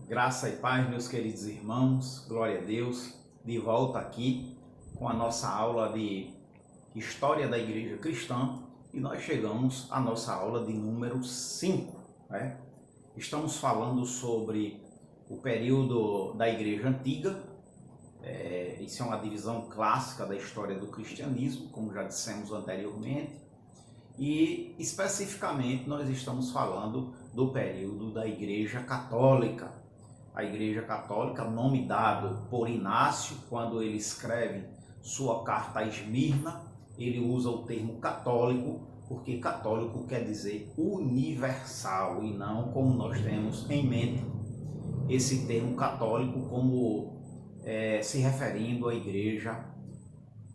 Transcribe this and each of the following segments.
Graça e paz, meus queridos irmãos, glória a Deus, de volta aqui com a nossa aula de História da Igreja Cristã e nós chegamos à nossa aula de número 5, né? Estamos falando sobre o período da Igreja Antiga. Isso é uma divisão clássica da história do cristianismo, como já dissemos anteriormente, e especificamente nós estamos falando do período da Igreja Católica. A Igreja Católica, nome dado por Inácio, quando ele escreve sua carta a Esmirna, ele usa o termo católico, porque católico quer dizer universal, e não como nós temos em mente esse termo católico como se referindo à Igreja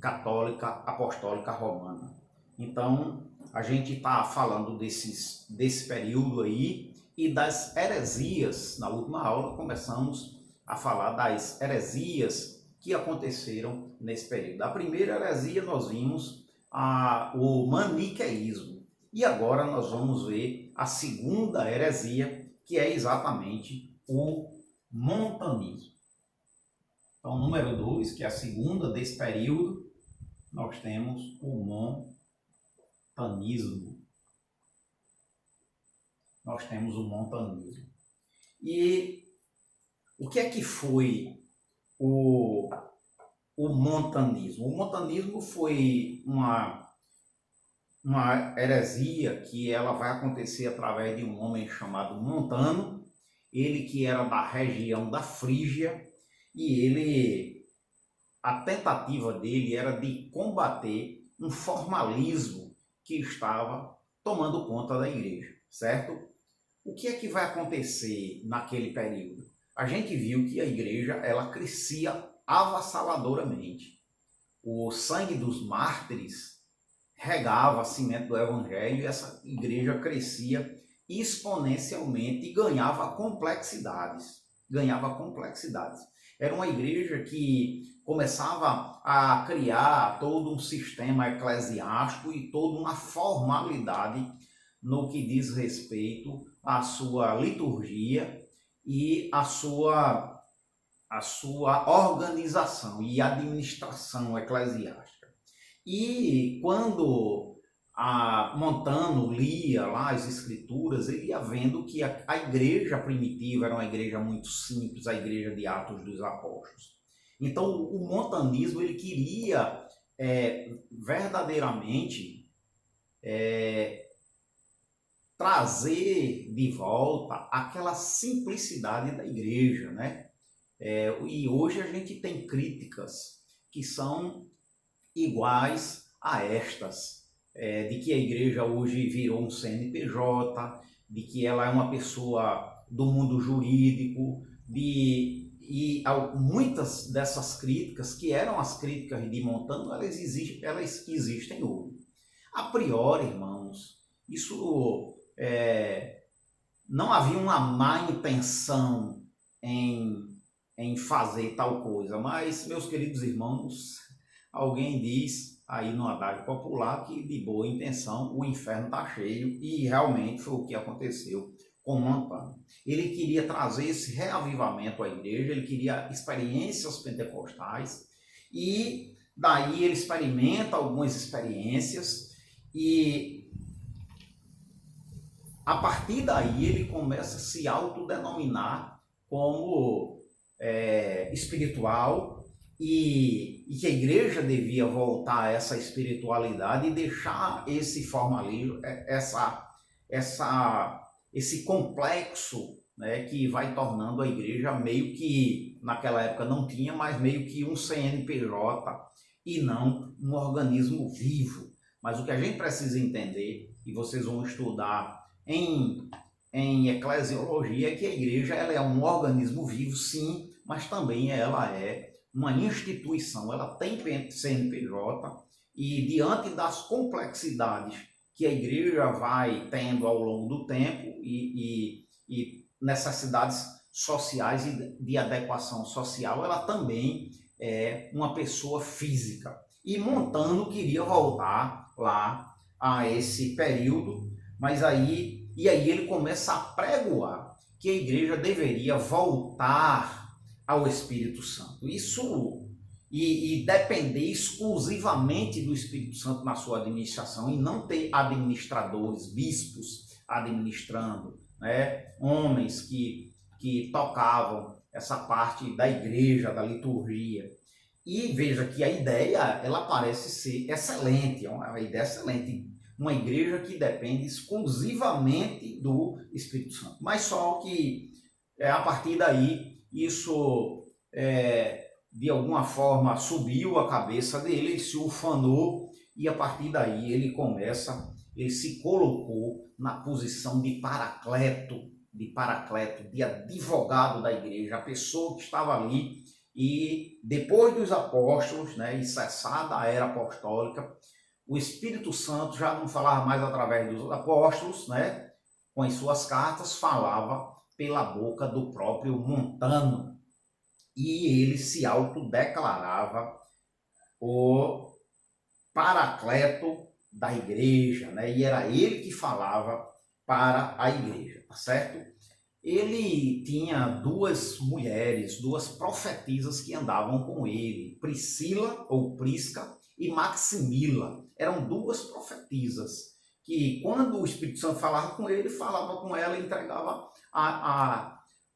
Católica Apostólica Romana. Então, a gente está falando desse período aí, e das heresias. Na última aula começamos a falar das heresias que aconteceram nesse período. A primeira heresia nós vimos o maniqueísmo, e agora nós vamos ver a segunda heresia, que é exatamente o montanismo. Então, número 2, que é a segunda desse período, nós temos o montanismo. E o que é que foi o montanismo? O montanismo foi uma heresia que ela vai acontecer através de um homem chamado Montano, ele que era da região da Frígia, e a tentativa dele era de combater um formalismo que estava tomando conta da igreja, certo? O que é que vai acontecer naquele período? A gente viu que a igreja ela crescia avassaladoramente. O sangue dos mártires regava a semente do evangelho e essa igreja crescia exponencialmente e ganhava complexidades. Era uma igreja que começava a criar todo um sistema eclesiástico e toda uma formalidade no que diz respeito à sua liturgia e à sua organização e administração eclesiástica. E quando Montano lia lá as escrituras, ele ia vendo que a igreja primitiva era uma igreja muito simples, a igreja de Atos dos Apóstolos. Então o montanismo ele queria verdadeiramente trazer de volta aquela simplicidade da igreja, né? E hoje a gente tem críticas que são iguais a estas, de que a igreja hoje virou um CNPJ, de que ela é uma pessoa do mundo jurídico, e muitas dessas críticas, que eram as críticas de Montano, elas existem hoje. A priori, irmãos, isso não havia uma má intenção em fazer tal coisa, mas, meus queridos irmãos, alguém diz aí no adágio popular que de boa intenção o inferno está cheio, e realmente foi o que aconteceu com Montano. Ele queria trazer esse reavivamento à igreja, ele queria experiências pentecostais, e daí ele experimenta algumas experiências, e a partir daí ele começa a se autodenominar como espiritual, e que a igreja devia voltar a essa espiritualidade e deixar esse formalismo, esse complexo, né, que vai tornando a igreja meio que, naquela época não tinha, mas meio que um CNPJ e não um organismo vivo. Mas o que a gente precisa entender, e vocês vão estudar em eclesiologia, é que a igreja ela é um organismo vivo, sim, mas também ela é uma instituição, ela tem CNPJ, e diante das complexidades que a igreja vai tendo ao longo do tempo e necessidades sociais e de adequação social, ela também é uma pessoa física. E Montano queria voltar lá a esse período, mas aí ele começa a pregoar que a igreja deveria voltar ao Espírito Santo. Isso e depender exclusivamente do Espírito Santo na sua administração e não ter administradores, bispos administrando, né? Homens que tocavam essa parte da igreja, da liturgia. E veja que a ideia, ela parece ser excelente, é uma ideia excelente, uma igreja que depende exclusivamente do Espírito Santo. Mas só que a partir daí, isso de alguma forma subiu a cabeça dele, ele se ufanou e a partir daí ele se colocou na posição de paracleto, de advogado da igreja, a pessoa que estava ali. E depois dos apóstolos, né, e cessada a era apostólica, o Espírito Santo já não falava mais através dos apóstolos, né, com as suas cartas, falava pela boca do próprio Montano. E ele se autodeclarava o paracleto da igreja, né, e era ele que falava para a igreja, tá certo? Ele tinha duas mulheres, duas profetisas que andavam com ele, Priscila ou Prisca e Maximila. Eram duas profetisas que, quando o Espírito Santo falava com ele, falava com ela e entregava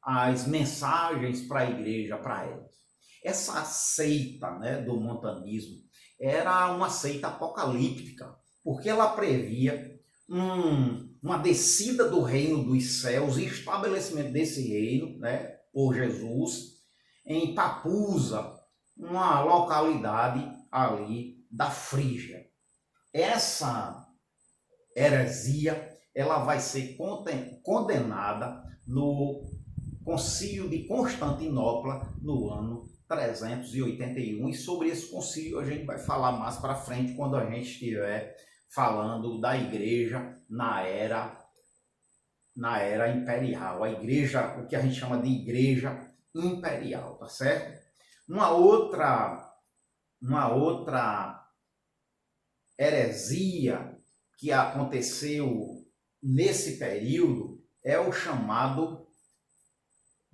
as mensagens para a igreja, para elas. Essa seita, né, do montanismo era uma seita apocalíptica, porque ela previa uma descida do reino dos céus e estabelecimento desse reino, né, por Jesus, em Papusa, uma localidade ali da Frígia. Essa heresia, ela vai ser condenada no Concílio de Constantinopla no ano 381, e sobre esse concílio a gente vai falar mais para frente quando a gente estiver falando da igreja na era imperial, a igreja, o que a gente chama de igreja imperial, tá certo? Uma outra heresia que aconteceu nesse período é o chamado,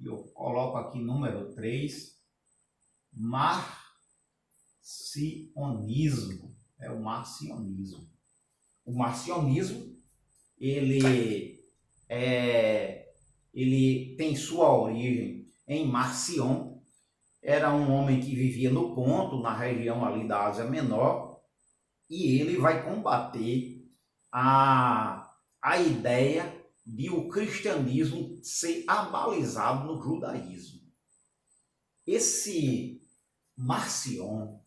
eu coloco aqui número 3, marcionismo. É o marcionismo. O marcionismo, ele tem sua origem em Marcion. Era um homem que vivia no Ponto, na região ali da Ásia Menor, e ele vai combater a ideia de o cristianismo ser abalizado no judaísmo. Esse Marcion,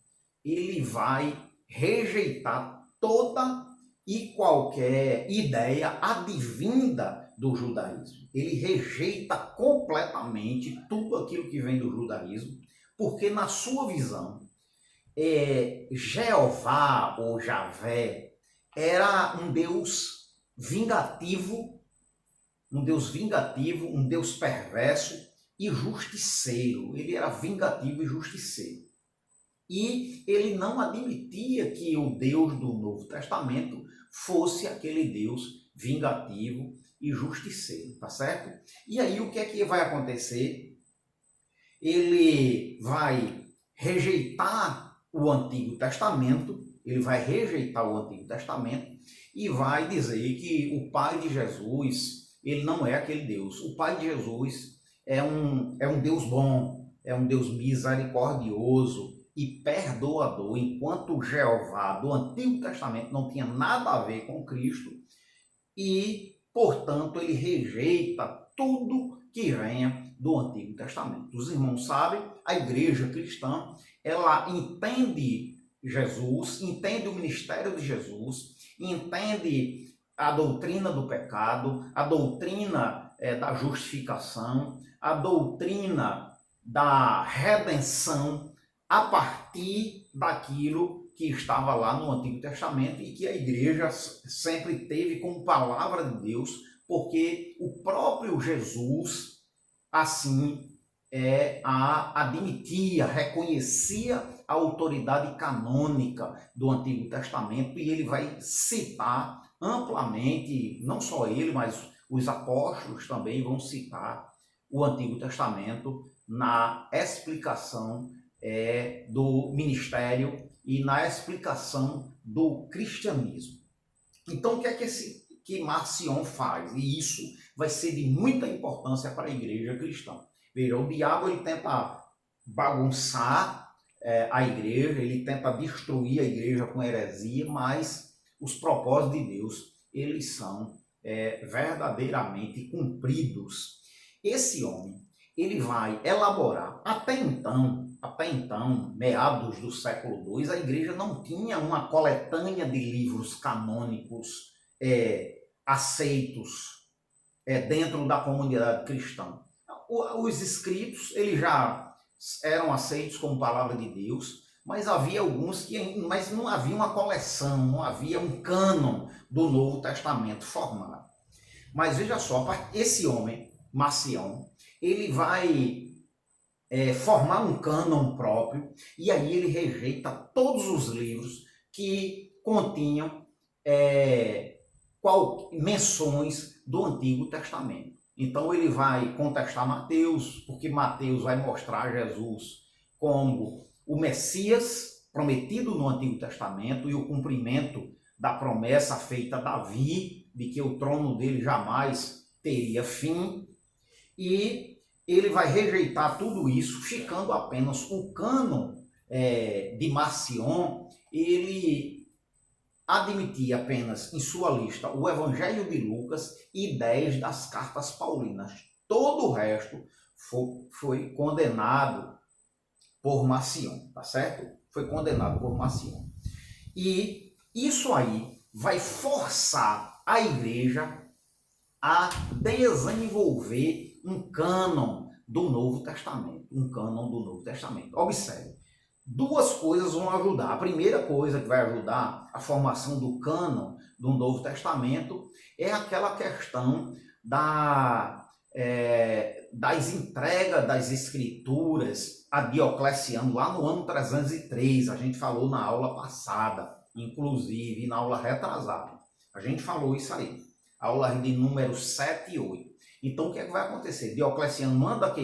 ele vai rejeitar toda e qualquer ideia advinda do judaísmo. Ele rejeita completamente tudo aquilo que vem do judaísmo, porque na sua visão, Jeová ou Javé era um Deus vingativo, um Deus perverso e justiceiro. Ele era vingativo e justiceiro. E ele não admitia que o Deus do Novo Testamento fosse aquele Deus vingativo e justiceiro, tá certo? E aí o que é que vai acontecer? Ele vai rejeitar o Antigo Testamento, e vai dizer que o Pai de Jesus, ele não é aquele Deus. O Pai de Jesus é um Deus bom, é um Deus misericordioso e perdoador, enquanto Jeová do Antigo Testamento não tinha nada a ver com Cristo e, portanto, ele rejeita tudo que venha do Antigo Testamento. Os irmãos sabem, a igreja cristã, ela entende Jesus, entende o ministério de Jesus, entende a doutrina do pecado, a doutrina da justificação, a doutrina da redenção, a partir daquilo que estava lá no Antigo Testamento e que a igreja sempre teve como palavra de Deus, porque o próprio Jesus assim admitia, reconhecia a autoridade canônica do Antigo Testamento, e ele vai citar amplamente, não só ele, mas os apóstolos também vão citar o Antigo Testamento na explicação do ministério e na explicação do cristianismo. Então, o que é que Marcion faz? E isso vai ser de muita importância para a igreja cristã. Veja, o diabo ele tenta bagunçar a igreja, ele tenta destruir a igreja com heresia, mas os propósitos de Deus, eles são verdadeiramente cumpridos. Esse homem, ele vai elaborar, até então, meados do século II, a igreja não tinha uma coletânea de livros canônicos aceitos dentro da comunidade cristã. Os escritos, eles já eram aceitos como palavra de Deus, mas havia alguns mas não havia uma coleção, não havia um cânon do Novo Testamento formado. Mas veja só, esse homem, Marcion, ele vai formar um cânon próprio, e aí ele rejeita todos os livros que continham menções do Antigo Testamento. Então ele vai contestar Mateus, porque Mateus vai mostrar Jesus como o Messias prometido no Antigo Testamento e o cumprimento da promessa feita a Davi, de que o trono dele jamais teria fim. E ele vai rejeitar tudo isso, ficando apenas o cânon de Marcion. Ele admitia apenas em sua lista o Evangelho de Lucas e 10 das cartas paulinas. Todo o resto foi condenado por Marcion, tá certo? Foi condenado por Marcion. E isso aí vai forçar a igreja a desenvolver um cânon do Novo Testamento. Observe. Duas coisas vão ajudar. A primeira coisa que vai ajudar a formação do cânon do Novo Testamento é aquela questão das entregas das Escrituras a Diocleciano lá no ano 303. A gente falou na aula passada, inclusive na aula retrasada. A gente falou isso aí. Aula de número 7 e 8. Então, o que é que vai acontecer? Diocleciano manda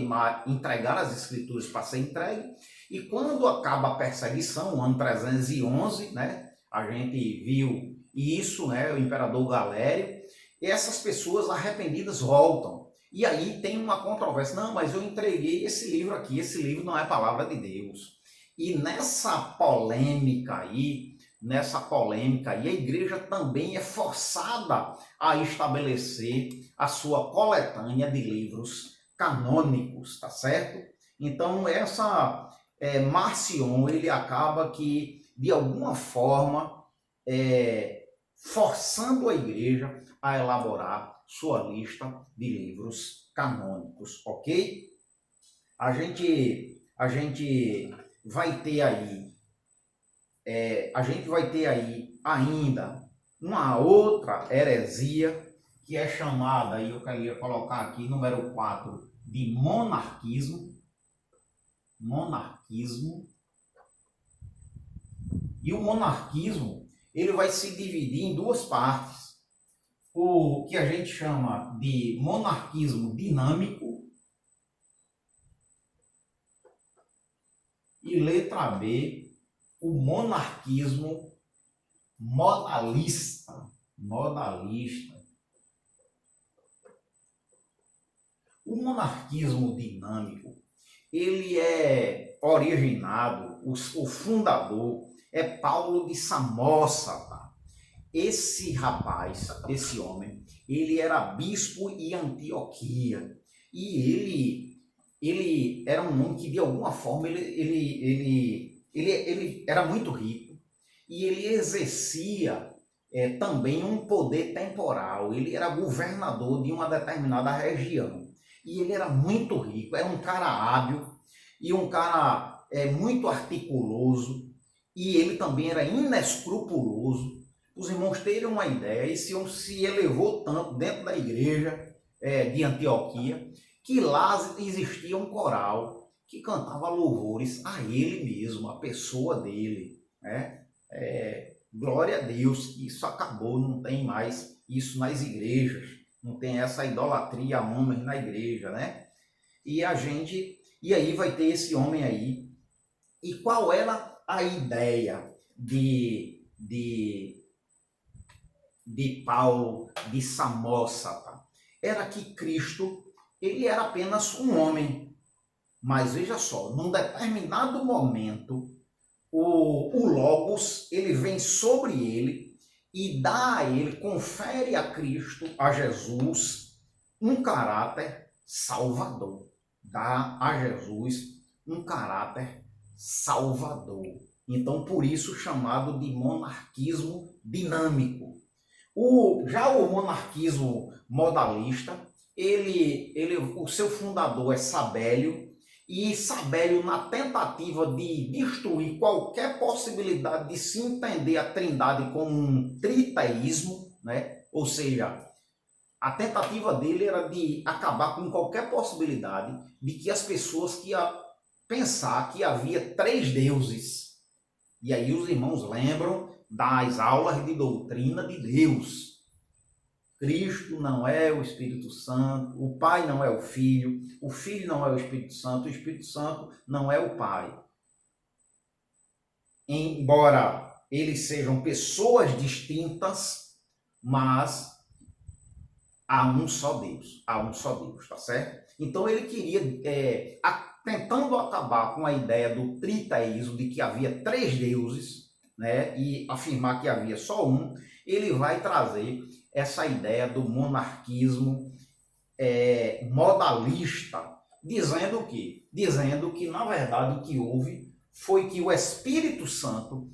entregar as Escrituras para ser entregue, e quando acaba a perseguição, no ano 311, né, a gente viu isso, né, o imperador Galério, e essas pessoas arrependidas voltam. E aí tem uma controvérsia. Não, mas eu entreguei esse livro aqui, esse livro não é palavra de Deus. E nessa polêmica aí, a igreja também é forçada a estabelecer a sua coletânea de livros canônicos, tá certo? Então, Marcion, ele acaba que, de alguma forma, forçando a igreja a elaborar sua lista de livros canônicos, ok? A gente vai ter aí ainda uma outra heresia que é chamada, e eu queria colocar aqui, número 4, de monarquismo. E o monarquismo, ele vai se dividir em duas partes. O que a gente chama de monarquismo dinâmico e letra B, o monarquismo modalista. O monarquismo dinâmico, ele é originado, o fundador é Paulo de Samosata. Esse rapaz, esse homem, ele era bispo em Antioquia, e ele era um homem que, de alguma forma, ele era muito rico, e ele exercia também um poder temporal. Ele era governador de uma determinada região, e ele era muito rico, era um cara hábil, e um cara muito articuloso, e ele também era inescrupuloso. Os irmãos terem uma ideia, esse homem se elevou tanto dentro da igreja de Antioquia, que lá existia um coral que cantava louvores a ele mesmo, a pessoa dele, né? Glória a Deus que isso acabou, não tem mais isso nas igrejas, não tem essa idolatria a homens na igreja, né? E aí vai ter esse homem aí. E qual era a ideia de Paulo de Samósata? Era que Cristo, ele era apenas um homem. Mas veja só, num determinado momento, o Logos, ele vem sobre ele e dá a ele, confere a Cristo, a Jesus, um caráter salvador. Dá a Jesus um caráter salvador. Então, por isso chamado de monarquismo dinâmico. Já o monarquismo modalista, o seu fundador é Sabélio, e Sabélio, na tentativa de destruir qualquer possibilidade de se entender a Trindade como um triteísmo, né? Ou seja, a tentativa dele era de acabar com qualquer possibilidade de que as pessoas que iam pensar que havia 3 deuses. E aí os irmãos lembram das aulas de doutrina de Deus. Cristo não é o Espírito Santo, o Pai não é o Filho não é o Espírito Santo não é o Pai. Embora eles sejam pessoas distintas, mas há um só Deus, tá certo? Então ele queria, tentando acabar com a ideia do triteísmo, de que havia 3 deuses, né, e afirmar que havia só um, ele vai trazer essa ideia do monarquismo modalista, dizendo o quê? Dizendo que, na verdade, o que houve foi que o Espírito Santo,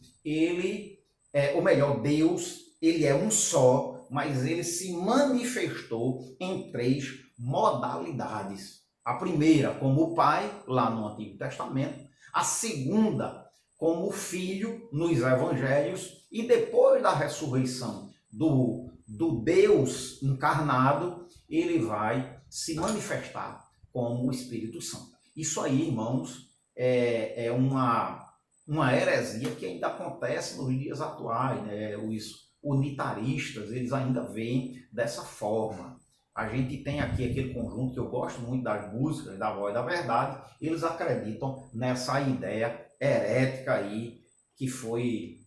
ou melhor, Deus, ele é um só, mas ele se manifestou em 3 modalidades. A primeira, como o Pai, lá no Antigo Testamento. A segunda, como o Filho, nos Evangelhos. E depois da ressurreição do Deus encarnado, ele vai se manifestar como o Espírito Santo. Isso aí, irmãos, é uma heresia que ainda acontece nos dias atuais, né? Os unitaristas, eles ainda veem dessa forma. A gente tem aqui aquele conjunto que eu gosto muito das músicas, da Voz da Verdade, eles acreditam nessa ideia herética aí, que foi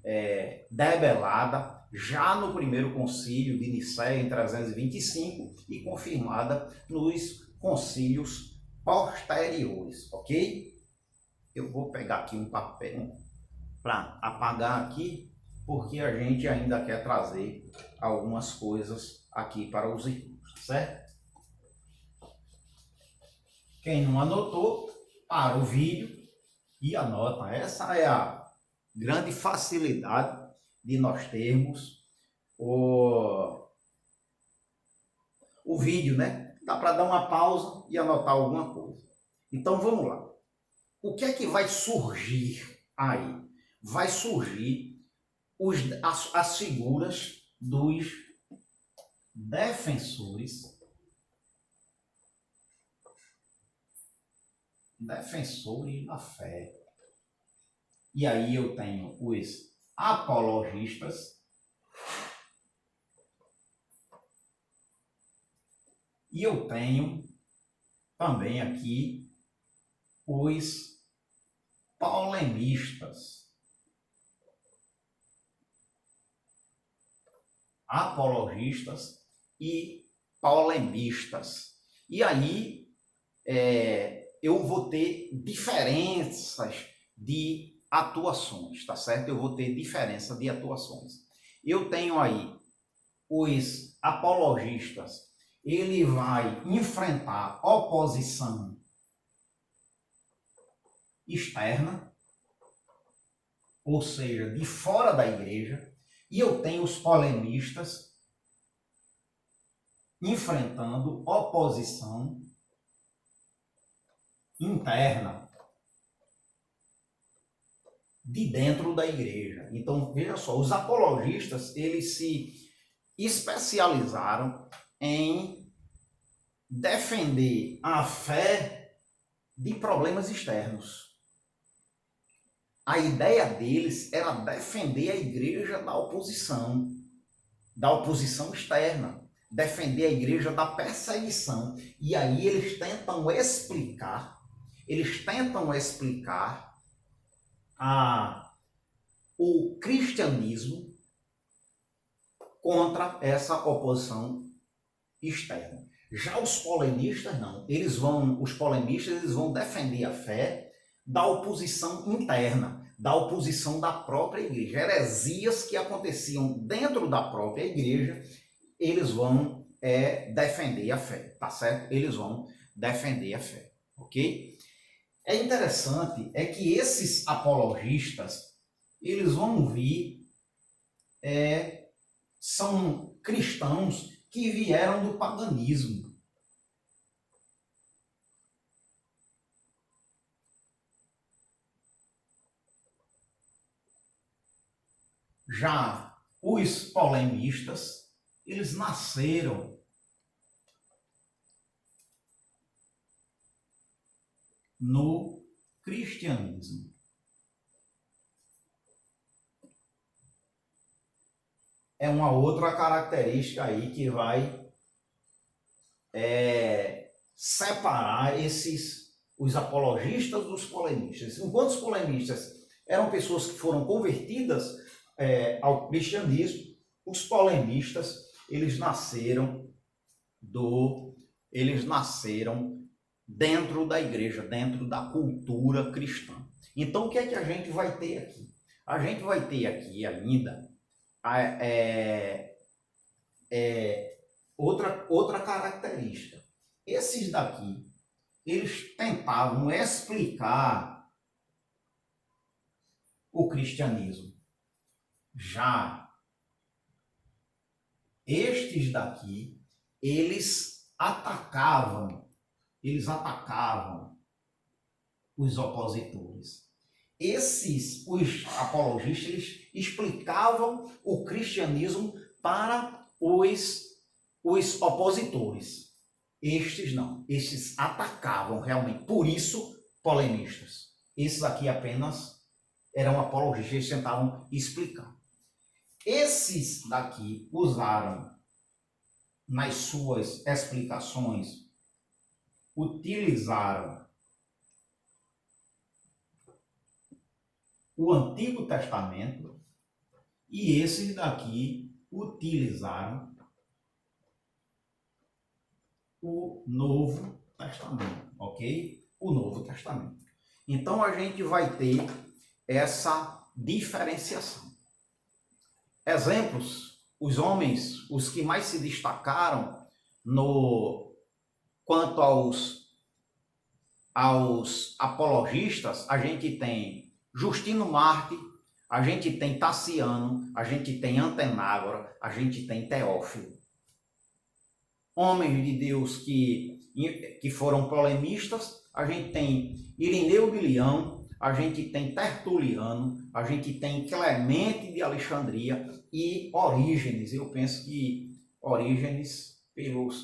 debelada já no primeiro concílio de Nicéia, em 325, e confirmada nos concílios posteriores, ok? Eu vou pegar aqui um papel para apagar aqui, porque a gente ainda quer trazer algumas coisas aqui para os irmãos, certo? Quem não anotou, para o vídeo e anota. Essa é a grande facilidade de nós termos o vídeo, né? Dá para dar uma pausa e anotar alguma coisa. Então vamos lá. O que é que vai surgir aí? Vai surgir as figuras dos defensores da fé. E aí eu tenho os apologistas e eu tenho também aqui os polemistas. Apologistas e polemistas. E aí eu vou ter diferenças de atuações, tá certo? Eu vou ter diferença de atuações. Eu tenho aí os apologistas, ele vai enfrentar oposição externa, ou seja, de fora da igreja, e eu tenho os polemistas enfrentando oposição interna, de dentro da igreja. Então, veja só, os apologistas, eles se especializaram em defender a fé de problemas externos. A ideia deles era defender a igreja da oposição externa, defender a igreja da perseguição. E aí eles tentam explicar o cristianismo contra essa oposição externa. Já os polemistas não, os polemistas vão defender a fé da oposição interna, da oposição da própria igreja. Heresias que aconteciam dentro da própria igreja, eles vão defender a fé, tá certo? Eles vão defender a fé, ok? É interessante que esses apologistas, eles vão vir, são cristãos que vieram do paganismo. Já os polemistas, eles nasceram no cristianismo. É uma outra característica aí que vai separar os apologistas dos polemistas. Enquanto os polemistas eram pessoas que foram convertidas ao cristianismo, os polemistas, eles nasceram dentro da igreja, dentro da cultura cristã. Então, o que é que a gente vai ter aqui? A gente vai ter aqui ainda outra característica. Esses daqui, eles tentavam explicar o cristianismo. Já estes daqui, eles atacavam os opositores. Os apologistas, eles explicavam o cristianismo para os opositores. Estes não, estes atacavam realmente, por isso polemistas. Esses aqui apenas eram apologistas, eles tentavam explicar. Esses daqui usaram nas suas explicações, utilizaram o Antigo Testamento e esses daqui utilizaram o Novo Testamento, ok? O Novo Testamento. Então a gente vai ter essa diferenciação. Exemplos, os que mais se destacaram quanto aos apologistas, a gente tem Justino Marte, a gente tem Tassiano, a gente tem Antenágora, a gente tem Teófilo. Homens de Deus que foram polemistas, a gente tem Irineu de Leão, a gente tem Tertuliano, a gente tem Clemente de Alexandria e Orígenes. Eu penso que Orígenes,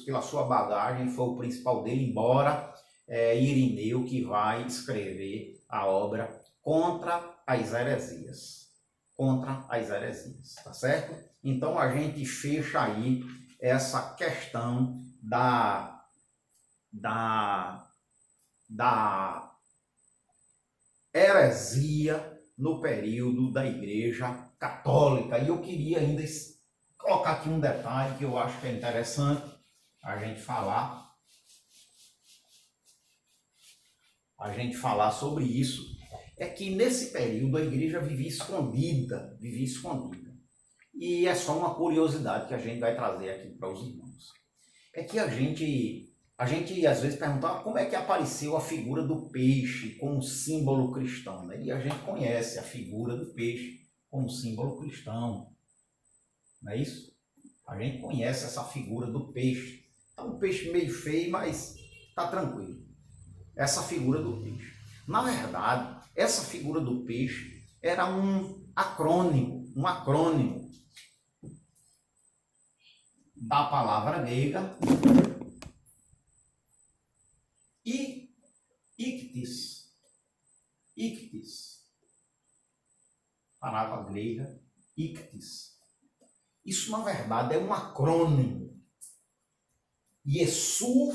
pela sua bagagem, foi o principal dele, embora Irineu que vai escrever a obra contra as heresias. Contra as heresias, tá certo? Então a gente fecha aí essa questão da heresia no período da Igreja Católica. E eu queria ainda colocar aqui um detalhe que eu acho que é interessante a gente falar sobre isso. É que nesse período a igreja vivia escondida. E é só uma curiosidade que a gente vai trazer aqui para os irmãos. É que a gente às vezes perguntava como é que apareceu a figura do peixe como símbolo cristão, né? E a gente conhece a figura do peixe como símbolo cristão, não é isso? A gente conhece essa figura do peixe. É um peixe meio feio, mas está tranquilo. Essa figura do peixe. Na verdade, essa figura do peixe era um acrônimo da palavra grega ictis. Palavra grega ictis. Isso, na verdade, é um acrônimo Iesu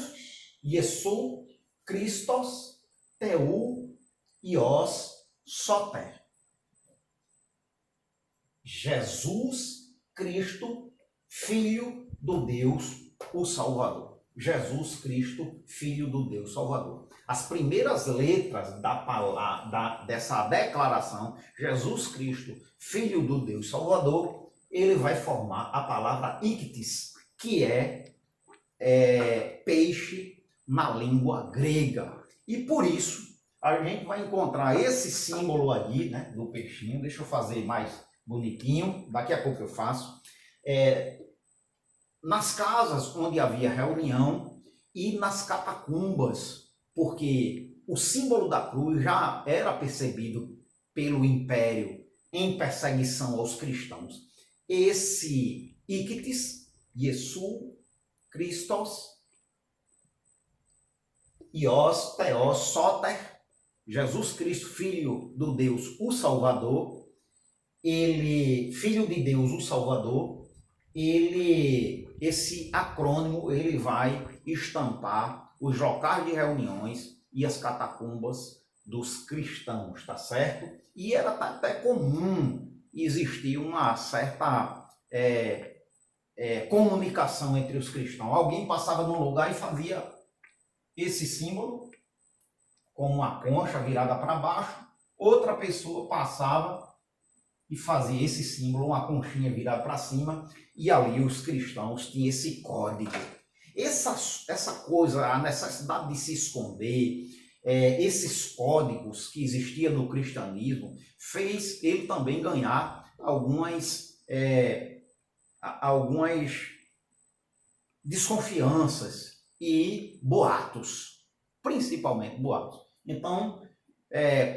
Christos Teu Ios Soter. Jesus Cristo, Filho do Deus, o Salvador. Jesus Cristo, Filho do Deus Salvador. As primeiras letras dessa declaração, Jesus Cristo, Filho do Deus Salvador, ele vai formar a palavra ictis, que é peixe na língua grega. E por isso, a gente vai encontrar esse símbolo ali, né, do peixinho. Deixa eu fazer mais bonitinho, daqui a pouco eu faço. Nas casas onde havia reunião e nas catacumbas, porque o símbolo da cruz já era percebido pelo império em perseguição aos cristãos. Esse ictis, Iesu Christos, Ios, Theos, Soter, Jesus Cristo, Filho do Deus, o Salvador, ele, Filho de Deus, o Salvador, esse acrônimo, ele vai estampar os locais de reuniões e as catacumbas dos cristãos, tá certo? E era até comum existir uma certa comunicação entre os cristãos. Alguém passava num lugar e fazia esse símbolo com uma concha virada para baixo, outra pessoa passava e fazia esse símbolo, uma conchinha virada para cima, e ali os cristãos tinham esse código. Essa coisa, a necessidade de se esconder, esses códigos que existiam no cristianismo, fez ele também ganhar algumas desconfianças e boatos, principalmente boatos. Então,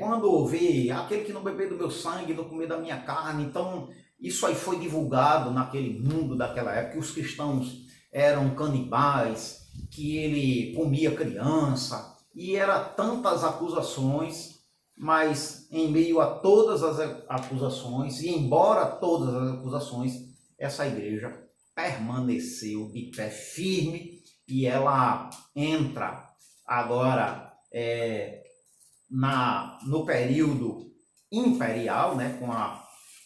quando vê aquele que não beber do meu sangue, não comer da minha carne, então isso aí foi divulgado naquele mundo daquela época, que os cristãos eram canibais, que ele comia criança, e eram tantas acusações, mas em meio a todas as acusações, e embora todas as acusações, essa igreja permaneceu de pé firme, e ela entra agora no período imperial, né,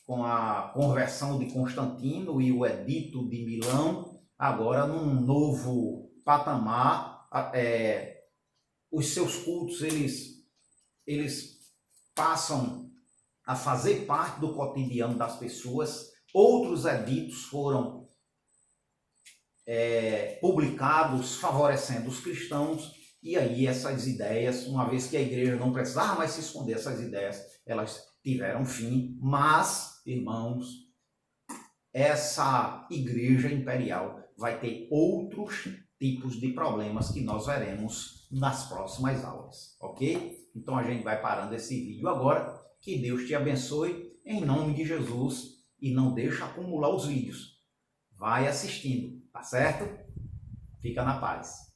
com a conversão de Constantino e o Edito de Milão, agora num novo patamar. Os seus cultos eles passam a fazer parte do cotidiano das pessoas. Outros editos foram publicados favorecendo os cristãos, e aí essas ideias, uma vez que a igreja não precisava mais se esconder, essas ideias, elas tiveram fim. Mas, irmãos, essa igreja imperial vai ter outros tipos de problemas que nós veremos nas próximas aulas, ok? Então a gente vai parando esse vídeo agora. Que Deus te abençoe em nome de Jesus, e não deixa acumular os vídeos. Vai assistindo, tá certo? Fica na paz.